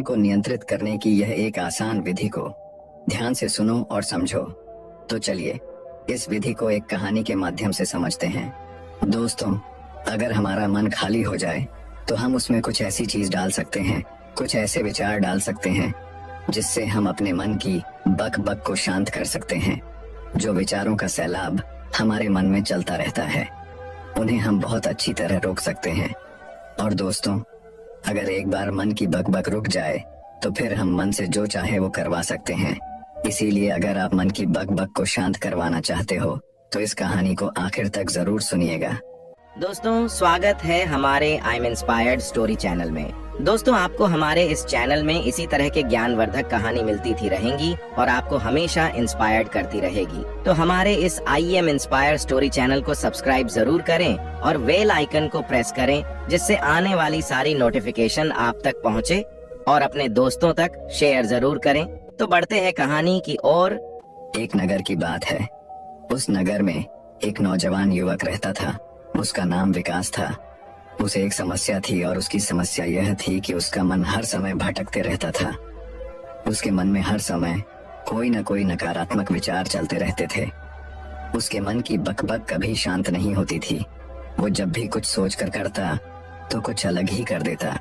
को नियंत्रित करने की यह एक आसान विधि को ध्यान से सुनो और समझो। तो चलिए इस विधि को एक कहानी के माध्यम से समझते हैं। दोस्तों, अगर हमारा मन खाली हो जाए तो हम उसमें कुछ ऐसी चीज डाल सकते हैं, कुछ ऐसे विचार डाल सकते हैं जिससे हम अपने मन की बक बक को शांत कर सकते हैं। जो विचारों का सैलाब हमारे मन में चलता रहता है, उन्हें हम बहुत अच्छी तरह रोक सकते हैं। और दोस्तों, अगर एक बार मन की बक बक रुक जाए तो फिर हम मन से जो चाहे वो करवा सकते हैं। इसीलिए अगर आप मन की बक बक को शांत करवाना चाहते हो तो इस कहानी को आखिर तक जरूर सुनिएगा। दोस्तों, स्वागत है हमारे I am inspired story channel में। दोस्तों, आपको हमारे इस चैनल में इसी तरह के ज्ञानवर्धक कहानी मिलती थी रहेंगी और आपको हमेशा इंस्पायर्ड करती रहेगी। तो हमारे इस I am inspired story channel को सब्सक्राइब जरूर करें और बेल आइकन को प्रेस करें, जिससे आने वाली सारी नोटिफिकेशन आप तक पहुंचे, और अपने दोस्तों तक शेयर जरूर करें। तो बढ़ते हैं कहानी की ओर। एक नगर की बात है। उस नगर में एक नौजवान युवक रहता था। उसका नाम विकास था। उसे एक समस्या थी और उसकी समस्या यह थी कि उसका मन हर समय भटकते रहता था। उसके मन में हर समय कोई न कोई नकारात्मक विचार चलते रहते थे। उसके मन की बकबक कभी शांत नहीं होती थी। वो जब भी कुछ सोचकर करता तो कुछ अलग ही कर देता।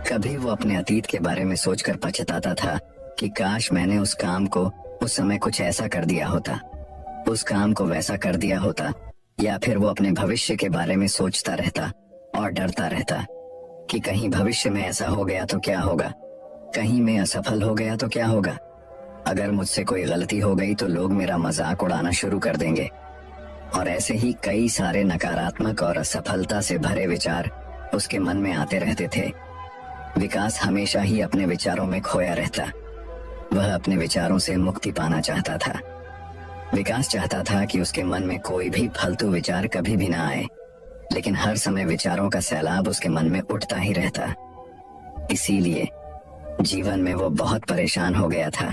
कभी वो अपने अतीत के बारे में सोचकर पछताता था कि काश मैंने उस काम को उस समय कुछ ऐसा कर दिया होता, उस काम को वैसा कर दिया होता। या फिर वो अपने भविष्य के बारे में सोचता रहता और डरता रहता कि कहीं भविष्य में ऐसा हो गया तो क्या होगा, कहीं मैं असफल हो गया तो क्या होगा, अगर मुझसे कोई गलती हो गई तो लोग मेरा मजाक उड़ाना शुरू कर देंगे। और ऐसे ही कई सारे नकारात्मक और असफलता से भरे विचार उसके मन में आते रहते थे। विकास हमेशा ही अपने विचारों में खोया रहता। वह अपने विचारों से मुक्ति पाना चाहता था। विकास चाहता था कि उसके मन में कोई भी फालतू विचार कभी भी ना आए, लेकिन हर समय विचारों का सैलाब उसके मन में उठता ही रहता। इसीलिए जीवन में वो बहुत परेशान हो गया था।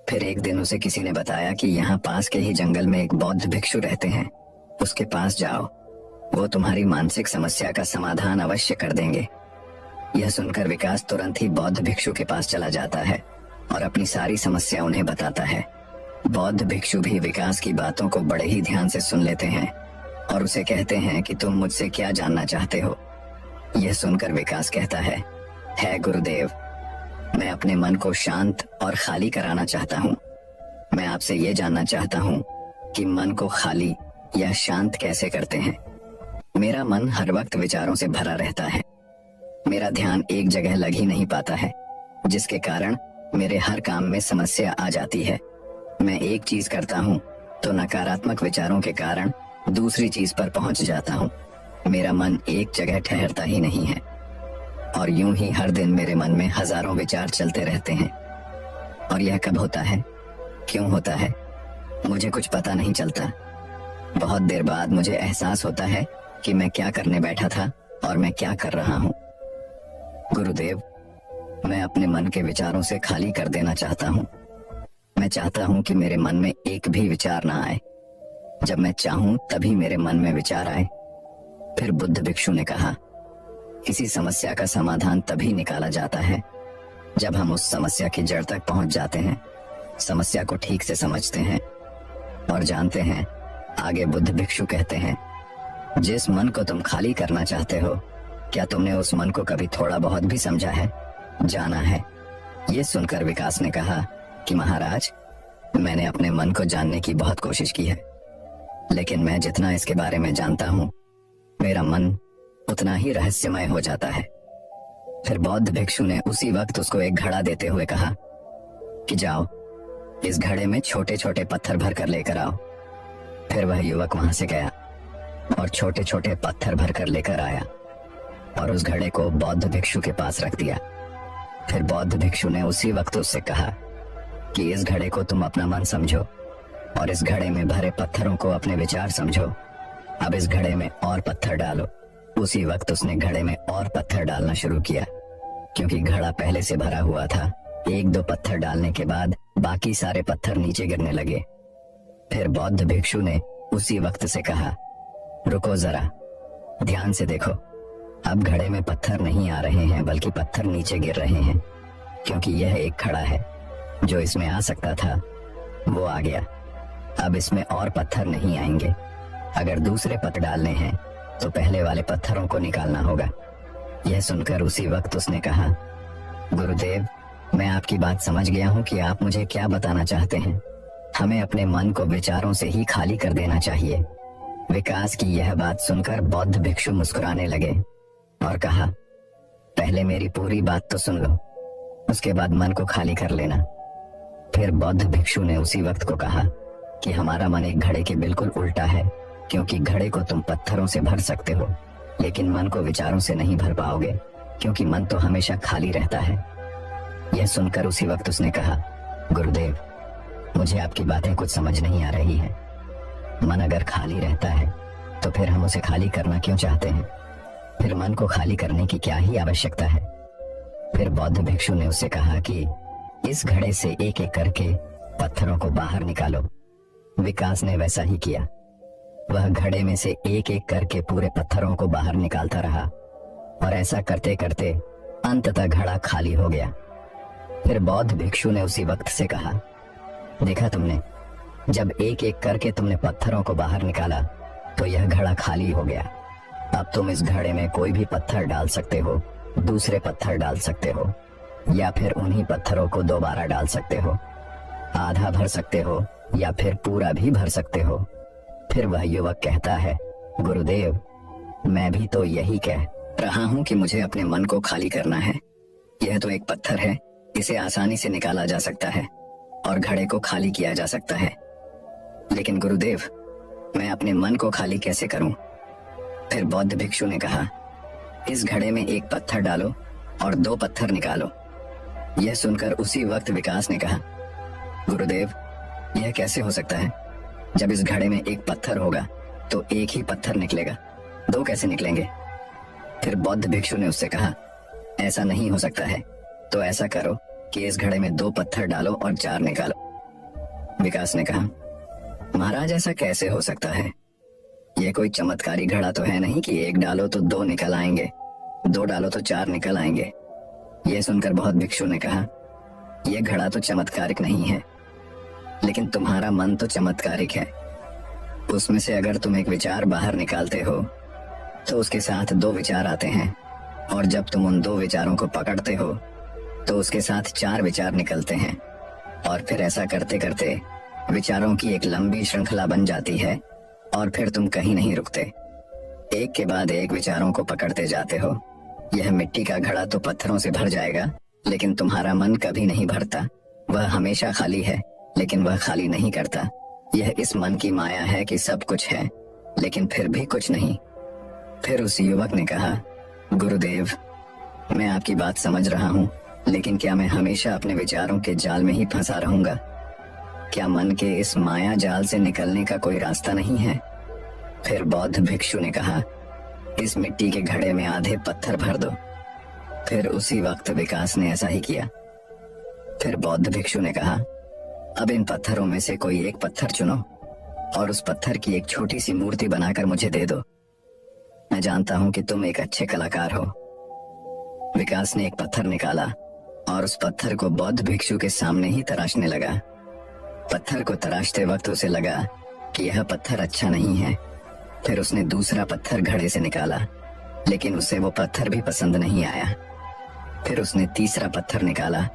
फिर एक दिन उसे किसी ने बताया कि यहाँ पास के ही जंगल में एक बौद्ध भिक्षु रहते हैं, उसके पास जाओ, वो तुम्हारी मानसिक समस्या का समाधान अवश्य कर देंगे। यह सुनकर विकास तुरंत ही बौद्ध भिक्षु के पास चला जाता है और अपनी सारी समस्या उन्हें बताता है। बौद्ध भिक्षु भी विकास की बातों को बड़े ही ध्यान से सुन लेते हैं और उसे कहते हैं कि तुम मुझसे क्या जानना चाहते हो। यह सुनकर विकास कहता है गुरुदेव, मैं अपने मन को शांत और खाली कराना चाहता हूँ। मैं आपसे ये जानना चाहता हूँ कि मन को खाली या शांत कैसे करते हैं। मेरा मन हर वक्त विचारों से भरा रहता है। मेरा ध्यान एक जगह लग ही नहीं पाता है, जिसके कारण मेरे हर काम में समस्या आ जाती है। मैं एक चीज करता हूँ तो नकारात्मक विचारों के कारण दूसरी चीज पर पहुंच जाता हूँ। मेरा मन एक जगह ठहरता ही नहीं है और यूं ही हर दिन मेरे मन में हजारों विचार चलते रहते हैं। और यह कब होता है, क्यों होता है, मुझे कुछ पता नहीं चलता। बहुत देर बाद मुझे एहसास होता है कि मैं क्या करने बैठा था और मैं क्या कर रहा हूँ। गुरुदेव, मैं अपने मन के विचारों से खाली कर देना चाहता हूँ। मैं चाहता हूँ कि मेरे मन में एक भी विचार ना आए। जब मैं चाहूं तभी मेरे मन में विचार आए। फिर बुद्ध भिक्षु ने कहा, किसी समस्या का समाधान तभी निकाला जाता है जब हम उस समस्या की जड़ तक पहुंच जाते हैं, समस्या को ठीक से समझते हैं और जानते हैं। आगे बुद्ध भिक्षु कहते हैं, जिस मन को तुम खाली करना चाहते हो, क्या तुमने उस मन को कभी थोड़ा बहुत भी समझा है, जाना है? ये सुनकर विकास ने कहा कि महाराज, मैंने अपने मन को जानने की बहुत कोशिश की है, लेकिन मैं जितना इसके बारे में जानता हूँ, मेरा मन उतना ही रहस्यमय हो जाता है। फिर बौद्ध भिक्षु ने उसी वक्त उसको एक घड़ा देते हुए कहा कि जाओ, इस घड़े में छोटे छोटे पत्थर भर कर लेकर आओ। फिर वह युवक वहां से गया और छोटे छोटे पत्थर भर कर लेकर आया और उस घड़े को बौद्ध भिक्षु के पास रख दिया। फिर बौद्ध भिक्षु ने उसी वक्त उससे कहा कि इस घड़े को तुम अपना मन समझो और इस घड़े में भरे पत्थरों को अपने विचार समझो। अब इस घड़े में और पत्थर डालो। उसी वक्त उसने घड़े में और पत्थर डालना शुरू किया। क्योंकि घड़ा पहले से भरा हुआ था, एक दो पत्थर डालने के बाद बाकी सारे पत्थर नीचे गिरने लगे। फिर बौद्ध भिक्षु ने उसी वक्त से कहा, रुको जरा, ध्यान से देखो, अब घड़े में पत्थर नहीं आ रहे हैं बल्कि पत्थर नीचे गिर रहे हैं, क्योंकि यह एक खड़ा है। जो इसमें आ सकता था वो आ गया। अब इसमें और पत्थर नहीं आएंगे। अगर दूसरे पत्थर डालने हैं तो पहले वाले पत्थरों को निकालना होगा। यह सुनकर उसी वक्त उसने कहा, गुरुदेव, मैं आपकी बात समझ गया हूँ कि आप मुझे क्या बताना चाहते हैं। हमें अपने मन को विचारों से ही खाली कर देना चाहिए। विकास की यह बात सुनकर बौद्ध भिक्षु मुस्कुराने लगे और कहा, पहले मेरी पूरी बात तो सुन लो, उसके बाद मन को खाली कर लेना। फिर बौद्ध भिक्षु ने उसी वक्त को कहा कि हमारा मन एक घड़े के बिल्कुल उल्टा है, क्योंकि घड़े को तुम पत्थरों से भर सकते हो लेकिन मन को विचारों से नहीं भर पाओगे, क्योंकि मन तो हमेशा खाली रहता है। यह सुनकर उसी वक्त उसने कहा, गुरुदेव, मुझे आपकी बातें कुछ समझ नहीं आ रही है। मन अगर खाली रहता है तो फिर हम उसे खाली करना क्यों चाहते हैं? फिर मन को खाली करने की क्या ही आवश्यकता है? फिर बौद्ध भिक्षु ने उससे कहा कि इस घड़े से एक एक करके पत्थरों को बाहर निकालो। विकास ने वैसा ही किया। वह घड़े में से एक एक करके पूरे पत्थरों को बाहर निकालता रहा और ऐसा करते करते अंततः घड़ा खाली हो गया। फिर बौद्ध भिक्षु ने उसी वक्त से कहा, देखा तुमने, जब एक एक करके तुमने पत्थरों को बाहर निकाला तो यह घड़ा खाली हो गया। अब तुम इस घड़े में कोई भी पत्थर डाल सकते हो, दूसरे पत्थर डाल सकते हो, या फिर उन्हीं पत्थरों को दोबारा डाल सकते हो। आधा भर सकते हो या फिर पूरा भी भर सकते हो। फिर वह युवक कहता है, गुरुदेव, मैं भी तो यही कह रहा हूँ कि मुझे अपने मन को खाली करना है। यह तो एक पत्थर है, इसे आसानी से निकाला जा सकता है और घड़े को खाली किया जा सकता है। लेकिन गुरुदेव, मैं अपने मन को खाली कैसे करूं? फिर बौद्ध भिक्षु ने कहा, इस घड़े में एक पत्थर डालो और दो पत्थर निकालो। यह सुनकर उसी वक्त विकास ने कहा, गुरुदेव, यह कैसे हो सकता है? जब इस घड़े में एक पत्थर होगा तो एक ही पत्थर निकलेगा, दो कैसे निकलेंगे? फिर बौद्ध भिक्षु ने उससे कहा, ऐसा नहीं हो सकता है, तो ऐसा करो कि इस घड़े में दो पत्थर डालो और चार निकालो। विकास ने कहा, महाराज, ऐसा कैसे हो सकता है? यह कोई चमत्कारी घड़ा तो है नहीं कि एक डालो तो दो निकल आएंगे, दो डालो तो चार निकल आएंगे। यह सुनकर बौद्ध भिक्षु ने कहा, यह घड़ा तो चमत्कारिक नहीं है, लेकिन तुम्हारा मन तो चमत्कारिक है। उसमें से अगर तुम एक विचार बाहर निकालते हो तो उसके साथ दो विचार आते हैं, और जब तुम उन दो विचारों को पकड़ते हो तो उसके साथ चार विचार निकलते हैं, और फिर ऐसा करते करते विचारों की एक लंबी श्रृंखला बन जाती है और फिर तुम कहीं नहीं रुकते। एक के बाद एक विचारों को पकड़ते जाते हो। यह मिट्टी का घड़ा तो पत्थरों से भर जाएगा, लेकिन तुम्हारा मन कभी नहीं भरता। वह हमेशा खाली है, लेकिन वह खाली नहीं करता। यह इस मन की माया है कि सब कुछ है लेकिन फिर भी कुछ नहीं। फिर उस युवक ने कहा, गुरुदेव, मैं आपकी बात समझ रहा हूँ, लेकिन क्या मैं हमेशा अपने विचारों के जाल में ही फंसा रहूंगा? क्या मन के इस माया जाल से निकलने का कोई रास्ता नहीं है? फिर बौद्ध भिक्षु ने कहा, इस मिट्टी के घड़े में आधे पत्थर भर दो। फिर उसी वक्त विकास ने ऐसा ही किया। फिर बौद्ध भिक्षु ने कहा, अब इन पत्थरों में से कोई एक पत्थर चुनो और उस पत्थर की एक छोटी सी मूर्ति बनाकर मुझे दे दो। मैं जानता हूं कि तुम एक अच्छे कलाकार हो। विकास ने एक पत्थर निकाला और उस पत्थर को बौद्ध भिक्षु के सामने ही तराशने लगा। पत्थर को तराशते वक्त उसे लगा कि यह पत्थर अच्छा नहीं है। फिर उसने दूसरा पत्थर घड़े से निकाला, लेकिन उसे वो पत्थर भी पसंद नहीं आया। फिर उसने तीसरा पत्थर निकाला,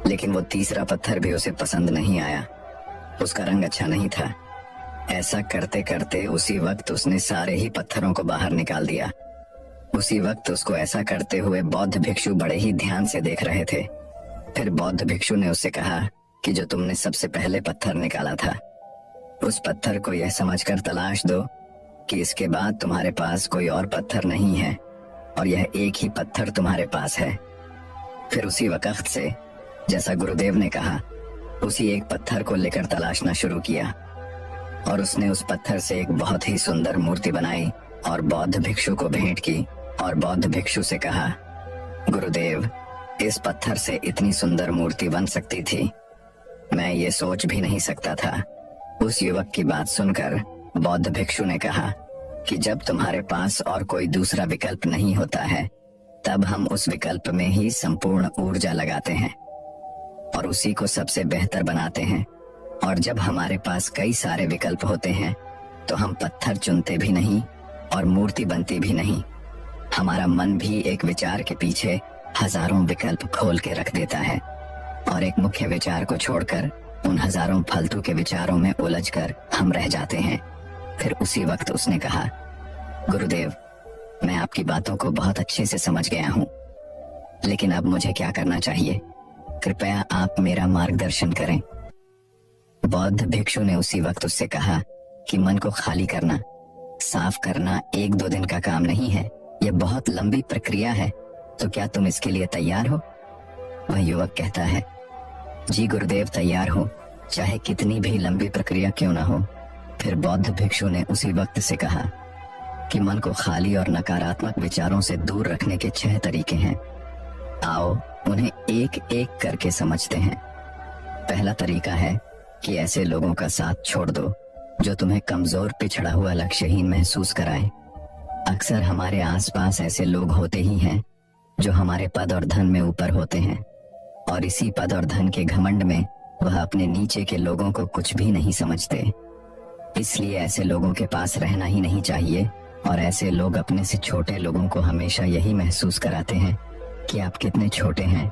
लेकिन वो तीसरा पत्थर भी उसे पसंद नहीं आया। उसका रंग अच्छा नहीं था। ऐसा करते करते उसी वक्त उसने सारे ही पत्थरों को बाहर निकाल दिया। उसी वक्त उसको ऐसा करते हुए बौद्ध भिक्षु बड़े ही ध्यान से देख रहे थे। फिर बौद्ध भिक्षु ने उससे कहा कि जो तुमने सबसे पहले पत्थर निकाला था, उस पत्थर को यह समझकर तलाश दो कि इसके बाद तुम्हारे पास कोई और पत्थर नहीं है और यह एक ही पत्थर तुम्हारे पास है। फिर उसी वक्त से, जैसा गुरुदेव ने कहा, उसी एक पत्थर को लेकर तलाशना शुरू किया और उसने उस पत्थर से एक बहुत ही सुंदर मूर्ति बनाई और बौद्ध भिक्षु को भेंट की और बौद्ध भिक्षु से कहा, गुरुदेव, इस पत्थर से इतनी सुंदर मूर्ति बन सकती थी, मैं ये सोच भी नहीं सकता था। उस युवक की बात सुनकर बौद्ध भिक्षु ने कहा कि जब तुम्हारे पास और कोई दूसरा विकल्प नहीं होता है, तब हम उस विकल्प में ही संपूर्ण ऊर्जा लगाते हैं और उसी को सबसे बेहतर बनाते हैं। और जब हमारे पास कई सारे विकल्प होते हैं तो हम पत्थर चुनते भी नहीं और मूर्ति बनती भी नहीं। हमारा मन भी एक विचार के पीछे हजारों विकल्प खोल के रख देता है और एक मुख्य विचार को छोड़कर उन हजारों फालतू के विचारों में उलझकर हम रह जाते हैं। फिर उसी वक्त उसने कहा, गुरुदेव, मैं आपकी बातों को बहुत अच्छे से समझ गया हूँ, लेकिन अब मुझे क्या करना चाहिए? कृपया आप मेरा मार्गदर्शन करें। बौद्ध भिक्षु ने उसी वक्त उससे कहा कि मन को खाली करना, साफ करना 1-2 दिन का काम नहीं है, यह बहुत लंबी प्रक्रिया है। तो क्या तुम इसके लिए तैयार हो? वह युवक कहता है, जी गुरुदेव, तैयार हो, चाहे कितनी भी लंबी प्रक्रिया क्यों ना हो। फिर बौद्ध भिक्षु ने उसी वक्त से कहा कि मन को खाली और नकारात्मक विचारों से दूर रखने के 6 तरीके हैं। आओ उन्हें एक एक करके समझते हैं। पहला तरीका है कि ऐसे लोगों का साथ छोड़ दो जो तुम्हें कमजोर, पिछड़ा हुआ, लक्ष्यहीन महसूस कराए। अक्सर हमारे आसपास ऐसे लोग होते ही हैं जो हमारे पद और धन में ऊपर होते हैं और इसी पद और धन के घमंड में वह अपने नीचे के लोगों को कुछ भी नहीं समझते। इसलिए ऐसे लोगों के पास रहना ही नहीं चाहिए और ऐसे लोग अपने से छोटे लोगों को हमेशा यही महसूस कराते हैं कि आप कितने छोटे हैं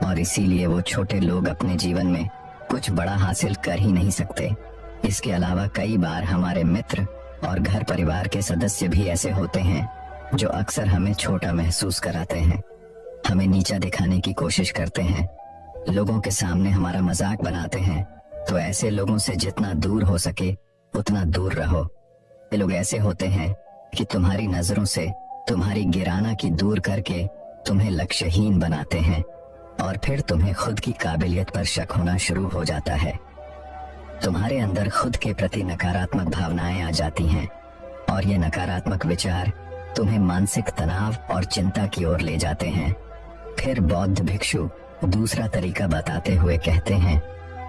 और इसीलिए वो छोटे लोग अपने जीवन में कुछ बड़ा हासिल कर ही नहीं सकते। इसके अलावा कई बार हमारे मित्र और घर परिवार के सदस्य भी ऐसे होते हैं जो अक्सर हमें छोटा महसूस कराते हैं, हमें नीचा दिखाने की कोशिश करते हैं, लोगों के सामने हमारा मजाक बनाते हैं। तो ऐसे लोगों से जितना दूर हो सके उतना दूर रहो। ये लोग ऐसे होते हैं कि तुम्हारी नजरों से तुम्हारी गिराना की दूर करके तुम्हें लक्ष्यहीन बनाते हैं और फिर तुम्हें खुद की काबिलियत पर शक होना शुरू हो जाता है। तुम्हारे अंदर खुद के प्रति नकारात्मक भावनाएं आ जाती हैं और ये नकारात्मक विचार तुम्हें मानसिक तनाव और चिंता की ओर ले जाते हैं। फिर बौद्ध भिक्षु दूसरा तरीका बताते हुए कहते हैं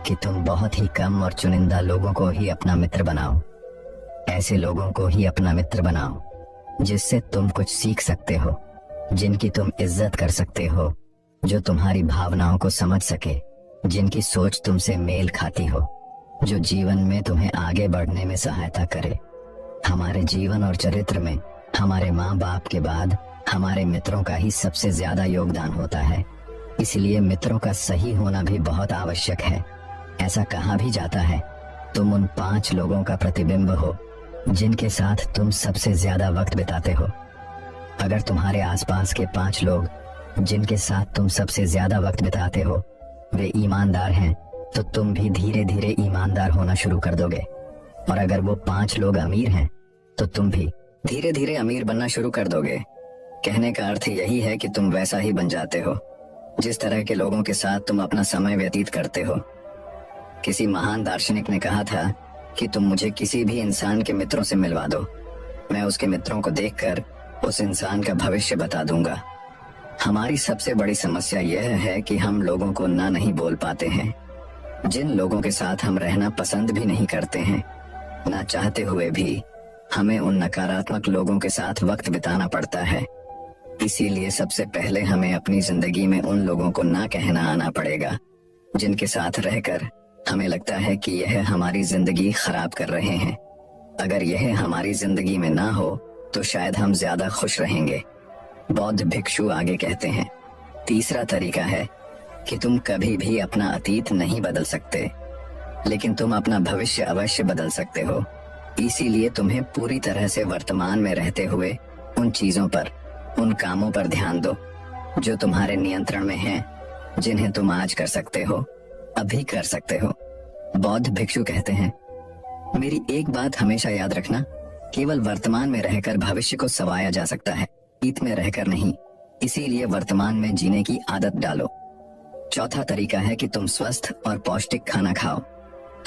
कि तुम बहुत ही कम और चुनिंदा लोगों को ही अपना मित्र बनाओ। ऐसे लोगों को ही अपना मित्र बनाओ जिससे तुम कुछ सीख सकते हो, जिनकी तुम इज्जत कर सकते हो, जो तुम्हारी भावनाओं को समझ सके, जिनकी सोच तुमसे मेल खाती हो, जो जीवन में तुम्हें आगे बढ़ने में सहायता करे। हमारे जीवन और चरित्र में हमारे माँ बाप के बाद हमारे मित्रों का ही सबसे ज्यादा योगदान होता है। इसलिए मित्रों का सही होना भी बहुत आवश्यक है। ऐसा कहा भी जाता है, तुम उन 5 लोगों का प्रतिबिंब हो जिनके साथ तुम सबसे ज्यादा वक्त बिताते हो। अगर तुम्हारे आसपास के 5 लोग जिनके साथ तुम सबसे ज्यादा वक्त बिताते हो वे ईमानदार हैं, तो तुम भी धीरे धीरे ईमानदार होना शुरू कर दोगे। और अगर वो 5 लोग अमीर हैं तो तुम भी धीरे धीरे अमीर बनना शुरू कर दोगे। कहने का अर्थ यही है कि तुम वैसा ही बन जाते हो जिस तरह के लोगों के साथ तुम अपना समय व्यतीत करते हो। किसी महान दार्शनिक ने कहा था कि तुम मुझे किसी भी इंसान के मित्रों से मिलवा दो, मैं उसके मित्रों को देखकर उस इंसान का भविष्य बता दूंगा। हमारी सबसे बड़ी समस्या यह है कि हम लोगों को ना नहीं बोल पाते हैं। जिन लोगों के साथ हम रहना पसंद भी नहीं करते हैं, ना चाहते हुए भी हमें उन नकारात्मक लोगों के साथ वक्त बिताना पड़ता है। इसीलिए सबसे पहले हमें अपनी जिंदगी में उन लोगों को ना कहना आना पड़ेगा जिनके साथ रहकर हमें लगता है कि यह हमारी जिंदगी खराब कर रहे हैं। अगर यह हमारी जिंदगी में ना हो तो शायद हम ज्यादा खुश रहेंगे। बौद्ध भिक्षु आगे कहते हैं, तीसरा तरीका है कि तुम कभी भी अपना अतीत नहीं बदल सकते, लेकिन तुम अपना भविष्य अवश्य बदल सकते हो। इसीलिए तुम्हें पूरी तरह से वर्तमान में रहते हुए उन चीजों पर, उन कामों पर ध्यान दो जो तुम्हारे नियंत्रण में हैं, जिन्हें तुम आज कर सकते हो, अभी कर सकते हो। बौद्ध भिक्षु कहते हैं, मेरी एक बात हमेशा याद रखना, केवल वर्तमान में रहकर भविष्य को संवारा जा सकता है, अतीत में रहकर नहीं। इसीलिए वर्तमान में जीने की आदत डालो। चौथा तरीका है कि तुम स्वस्थ और पौष्टिक खाना खाओ।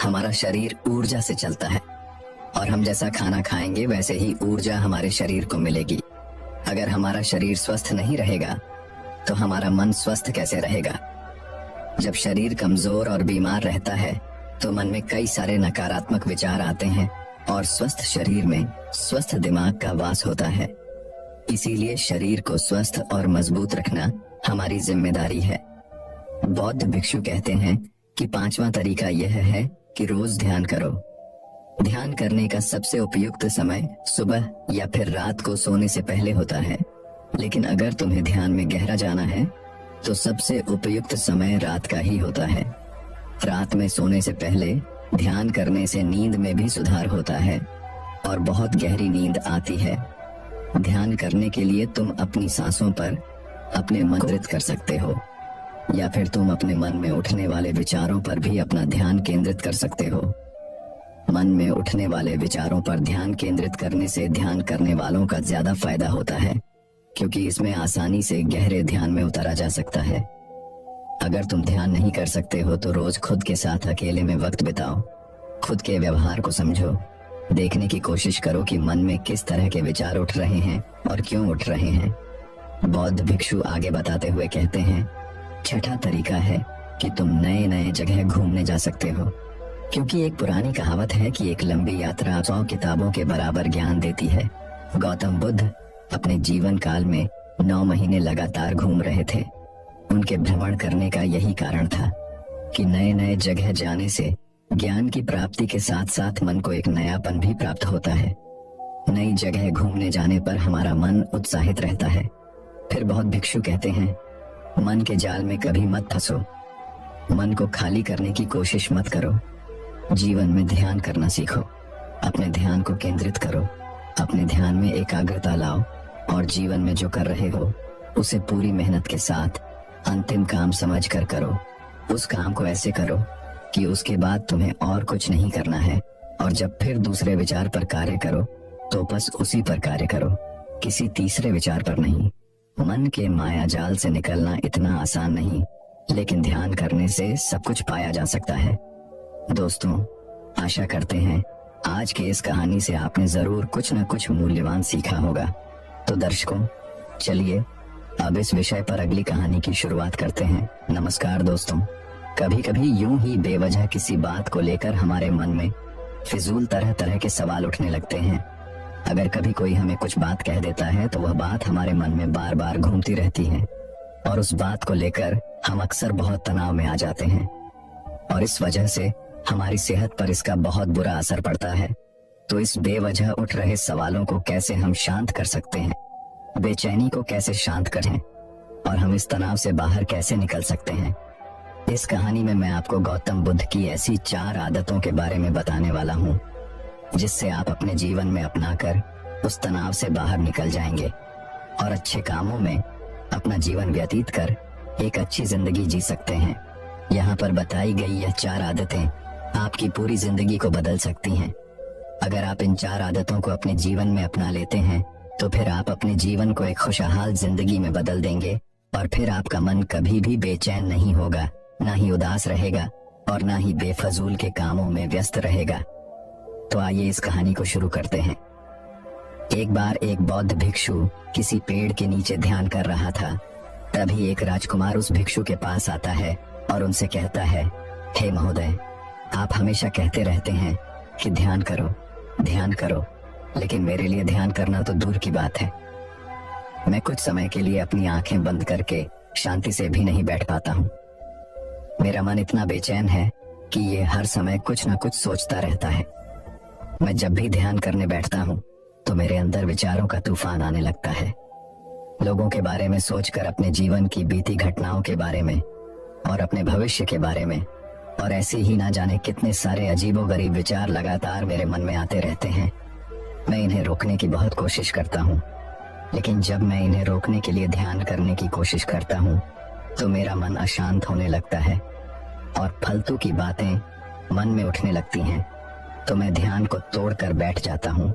हमारा शरीर ऊर्जा से चलता है और हम जैसा खाना खाएंगे वैसे ही ऊर्जा हमारे शरीर को मिलेगी। अगर हमारा शरीर स्वस्थ नहीं रहेगा तो हमारा मन स्वस्थ कैसे रहेगा? जब शरीर कमजोर और बीमार रहता है तो मन में कई सारे नकारात्मक विचार आते हैं और स्वस्थ शरीर में स्वस्थ दिमाग का वास होता है। इसीलिए शरीर को स्वस्थ और मजबूत रखना हमारी जिम्मेदारी है। बौद्ध भिक्षु कहते हैं कि 5वां तरीका यह है कि रोज ध्यान करो। ध्यान करने का सबसे उपयुक्त समय सुबह या फिर रात को सोने से पहले होता है, लेकिन अगर तुम्हें ध्यान में गहरा जाना है तो सबसे उपयुक्त समय रात का ही होता है। रात में सोने से पहले ध्यान करने से नींद में भी सुधार होता है और बहुत गहरी नींद आती है। ध्यान करने के लिए तुम अपनी सांसों पर अपने मन केंद्रित कर सकते हो, या फिर तुम अपने मन में उठने वाले विचारों पर भी अपना ध्यान केंद्रित कर सकते हो। मन में उठने वाले विचारों पर ध्यान केंद्रित करने से ध्यान करने वालों का ज्यादा फायदा होता है, क्योंकि इसमें आसानी से गहरे ध्यान में उतारा जा सकता है। अगर तुम ध्यान नहीं कर सकते हो तो रोज खुद के साथ अकेले में वक्त बिताओ। खुद के व्यवहार को समझो। देखने की कोशिश करो कि मन में किस तरह के विचार उठ रहे हैं और क्यों उठ रहे हैं। बौद्ध भिक्षु आगे बताते हुए कहते हैं, छठा तरीका है कि तुम नए नए जगह घूमने जा सकते हो, क्योंकि एक पुरानी कहावत है कि एक लंबी यात्रा 100 किताबों के बराबर ज्ञान देती है। गौतम बुद्ध अपने जीवन काल में 9 महीने लगातार घूम रहे थे। उनके भ्रमण करने का यही कारण था कि नए नए जगह जाने से ज्ञान की प्राप्ति के साथ साथ मन को एक नयापन भी प्राप्त होता है। नई जगह घूमने जाने पर हमारा मन उत्साहित रहता है। फिर बहुत भिक्षु कहते हैं, मन के जाल में कभी मत फंसो। मन को खाली करने की कोशिश मत करो। जीवन में ध्यान करना सीखो। अपने ध्यान को केंद्रित करो। अपने ध्यान में एकाग्रता लाओ और जीवन में जो कर रहे हो उसे पूरी मेहनत के साथ अंतिम काम समझ कर करो। उस काम को ऐसे करो कि उसके बाद तुम्हें और कुछ नहीं करना है, और जब फिर दूसरे विचार पर कार्य करो तो बस उसी पर कार्य करो, किसी तीसरे विचार पर नहीं। मन के माया जाल से निकलना इतना आसान नहीं, लेकिन ध्यान करने से सब कुछ पाया जा सकता है। दोस्तों, आशा करते हैं आज के इस कहानी से आपने जरूर कुछ न कुछ मूल्यवान सीखा होगा। तो दर्शकों, चलिए अब इस विषय पर अगली कहानी की शुरुआत करते हैं। नमस्कार दोस्तों। कभी कभी यूं ही बेवजह किसी बात को लेकर हमारे मन में फिजूल तरह तरह के सवाल उठने लगते हैं। अगर कभी कोई हमें कुछ बात कह देता है तो वह बात हमारे मन में बार बार घूमती रहती है, और उस बात को लेकर हम अक्सर बहुत तनाव में आ जाते हैं, और इस वजह से हमारी सेहत पर इसका बहुत बुरा असर पड़ता है। तो इस बेवजह उठ रहे सवालों को कैसे हम शांत कर सकते हैं, बेचैनी को कैसे शांत करें, और हम इस तनाव से बाहर कैसे निकल सकते हैं, इस कहानी में मैं आपको गौतम बुद्ध की ऐसी 4 आदतों के बारे में बताने वाला हूँ, जिससे आप अपने जीवन में अपनाकर उस तनाव से बाहर निकल जाएंगे और अच्छे कामों में अपना जीवन व्यतीत कर एक अच्छी जिंदगी जी सकते हैं। यहाँ पर बताई गई यह 4 आदतें आपकी पूरी जिंदगी को बदल सकती हैं। अगर आप इन 4 आदतों को अपने जीवन में अपना लेते हैं तो फिर आप अपने जीवन को एक खुशहाल जिंदगी में बदल देंगे, और फिर आपका मन कभी भी बेचैन नहीं होगा, ना ही उदास रहेगा और ना ही बेफजूल के कामों में व्यस्त रहेगा। तो आइए इस कहानी को शुरू करते हैं। एक बार एक बौद्ध भिक्षु किसी पेड़ के नीचे ध्यान कर रहा था। तभी एक राजकुमार उस भिक्षु के पास आता है और उनसे कहता है, हे महोदय, आप हमेशा कहते रहते हैं कि ध्यान करो, लेकिन मेरे लिए ध्यान करना तो दूर की बात है। मैं कुछ समय के लिए अपनी आंखें बंद करके शांति से भी नहीं बैठ पाता हूँ। मेरा मन इतना बेचैन है कि ये हर समय कुछ न कुछ सोचता रहता है। मैं जब भी ध्यान करने बैठता हूँ तो मेरे अंदर विचारों का तूफान आने लगता है। लोगों के बारे में सोचकर, अपने जीवन की बीती घटनाओं के बारे में और अपने भविष्य के बारे में, और ऐसे ही ना जाने कितने सारे अजीबोगरीब विचार लगातार मेरे मन में आते रहते हैं। मैं इन्हें रोकने की बहुत कोशिश करता हूँ, लेकिन जब मैं इन्हें रोकने के लिए ध्यान करने की कोशिश करता हूँ तो मेरा मन अशांत होने लगता है और फालतू की बातें मन में उठने लगती हैं। तो मैं ध्यान को तोड़कर बैठ जाता हूँ।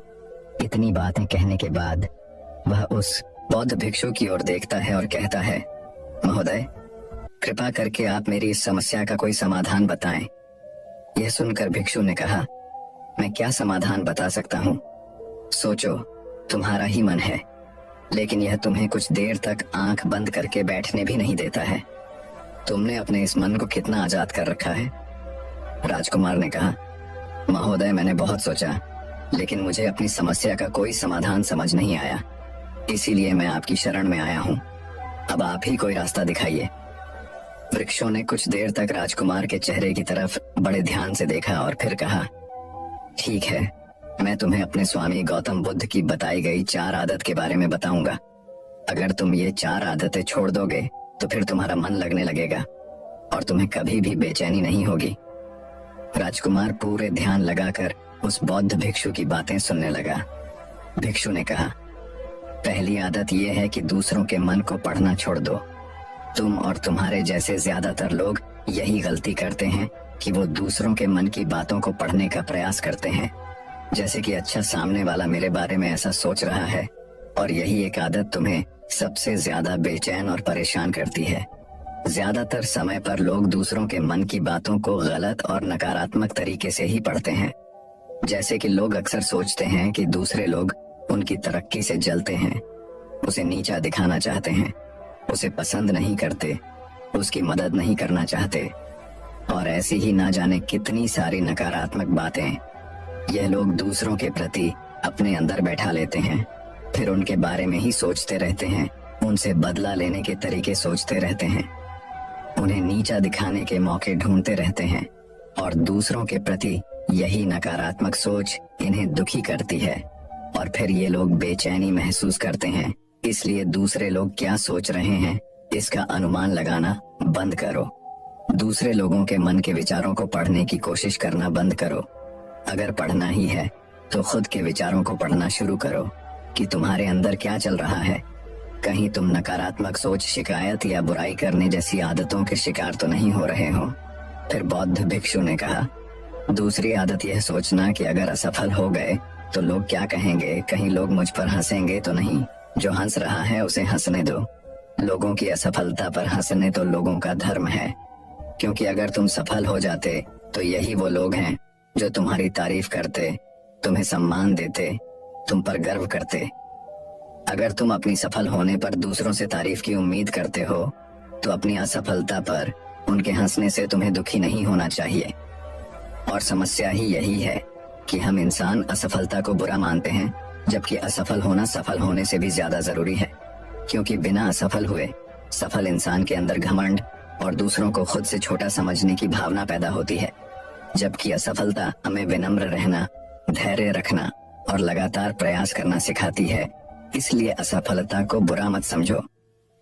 इतनी बातें कहने के बाद वह उस बौद्ध भिक्षु की ओर देखता है और कहता है, महोदय, कृपा करके आप मेरी इस समस्या का कोई समाधान बताएं। यह सुनकर भिक्षु ने कहा, मैं क्या समाधान बता सकता हूँ? सोचो, तुम्हारा ही मन है, लेकिन यह तुम्हें कुछ देर तक आंख बंद करके बैठने भी नहीं देता है। तुमने अपने इस मन को कितना आजाद कर रखा है? राजकुमार ने कहा, महोदय, मैंने बहुत सोचा, लेकिन मुझे अपनी समस्या का कोई समाधान समझ नहीं आया, इसीलिए मैं आपकी शरण में आया हूँ। अब आप ही कोई रास्ता दिखाइए। वृक्षों ने कुछ देर तक राजकुमार के चेहरे की तरफ बड़े ध्यान से देखा और फिर कहा, ठीक है, मैं तुम्हें अपने स्वामी गौतम बुद्ध की बताई गई 4 आदत के बारे में बताऊंगा। अगर तुम ये 4 आदतें छोड़ दोगे तो फिर तुम्हारा मन लगने लगेगा और तुम्हें कभी भी बेचैनी नहीं होगी। राजकुमार पूरे ध्यान लगाकर उस बौद्ध भिक्षु की बातें सुनने लगा। भिक्षु ने कहा, पहली आदत यह है कि दूसरों के मन को पढ़ना छोड़ दो। तुम और तुम्हारे जैसे ज्यादातर लोग यही गलती करते हैं कि वो दूसरों के मन की बातों को पढ़ने का प्रयास करते हैं, जैसे कि अच्छा सामने वाला मेरे बारे में ऐसा सोच रहा है, और यही एक आदत तुम्हें सबसे ज्यादा बेचैन और परेशान करती है। ज्यादातर समय पर लोग दूसरों के मन की बातों को गलत और नकारात्मक तरीके से ही पढ़ते हैं। जैसे कि लोग अक्सर सोचते हैं कि दूसरे लोग उनकी तरक्की से जलते हैं, उसे नीचा दिखाना चाहते हैं, उसे पसंद नहीं करते, उसकी मदद नहीं करना चाहते, और ऐसी ही ना जाने कितनी सारी नकारात्मक बातें यह लोग दूसरों के प्रति अपने अंदर बैठा लेते हैं। फिर उनके बारे में ही सोचते रहते हैं, उनसे बदला लेने के तरीके सोचते रहते हैं, उन्हें नीचा दिखाने के मौके ढूंढते रहते हैं, और दूसरों के प्रति यही नकारात्मक सोच इन्हें दुखी करती है, और फिर ये लोग बेचैनी महसूस करते हैं। इसलिए दूसरे लोग क्या सोच रहे हैं इसका अनुमान लगाना बंद करो। दूसरे लोगों के मन के विचारों को पढ़ने की कोशिश करना बंद करो। अगर पढ़ना ही है तो खुद के विचारों को पढ़ना शुरू करो कि तुम्हारे अंदर क्या चल रहा है। कहीं तुम नकारात्मक सोच, शिकायत या बुराई करने जैसी आदतों के शिकार तो नहीं हो रहे हो। फिर बौद्ध भिक्षु ने कहा, दूसरी आदत यह सोचना कि अगर असफल हो गए तो लोग क्या कहेंगे, कहीं लोग मुझ पर हंसेंगे तो नहीं। जो हंस रहा है उसे हंसने दो। लोगों की असफलता पर हंसने तो लोगों का धर्म है, क्योंकि अगर तुम सफल हो जाते तो यही वो लोग हैं जो तुम्हारी तारीफ करते, तुम्हें सम्मान देते, तुम पर गर्व करते। अगर तुम अपनी सफल होने पर दूसरों से तारीफ की उम्मीद करते हो तो अपनी असफलता पर उनके हंसने से तुम्हें दुखी नहीं होना चाहिए। और समस्या ही यही है कि हम इंसान असफलता को बुरा मानते हैं, जबकि असफल होना सफल होने से भी ज्यादा जरूरी है, क्योंकि बिना असफल हुए सफल इंसान के अंदर घमंड और दूसरों को खुद से छोटा समझने की भावना पैदा होती है, जबकि असफलता हमें विनम्र रहना, धैर्य रखना और लगातार प्रयास करना सिखाती है। इसलिए असफलता को बुरा मत समझो,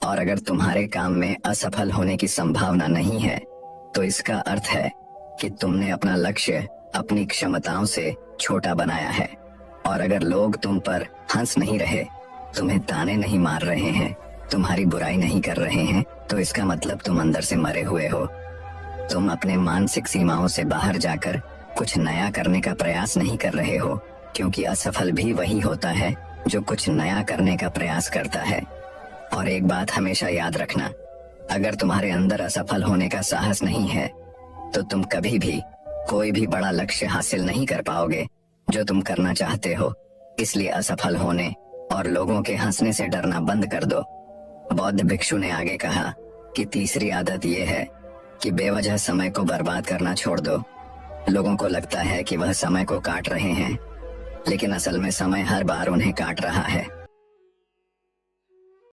और अगर तुम्हारे काम में असफल होने की संभावना नहीं है तो इसका अर्थ है कि तुमने अपना लक्ष्य अपनी क्षमताओं से छोटा बनाया है। और अगर लोग तुम पर हंस नहीं रहे, तुम्हें ताने नहीं मार रहे हैं, तुम्हारी बुराई नहीं कर रहे हैं, तो इसका मतलब तुम अंदर से मरे हुए हो। तुम अपने मानसिक सीमाओं से बाहर जाकर कुछ नया करने का प्रयास नहीं कर रहे हो, क्योंकि असफल भी वही होता है जो कुछ नया करने का प्रयास करता है। और एक बात हमेशा याद रखना, अगर तुम्हारे अंदर असफल होने का साहस नहीं है तो तुम कभी भी कोई भी बड़ा लक्ष्य हासिल नहीं कर पाओगे जो तुम करना चाहते हो। इसलिए असफल होने और लोगों के हंसने से डरना बंद कर दो। बौद्ध भिक्षु ने आगे कहा कि तीसरी आदत यह है कि बेवजह समय को बर्बाद करना छोड़ दो। लोगों को लगता है कि वह समय को काट रहे हैं, लेकिन असल में समय हर बार उन्हें काट रहा है।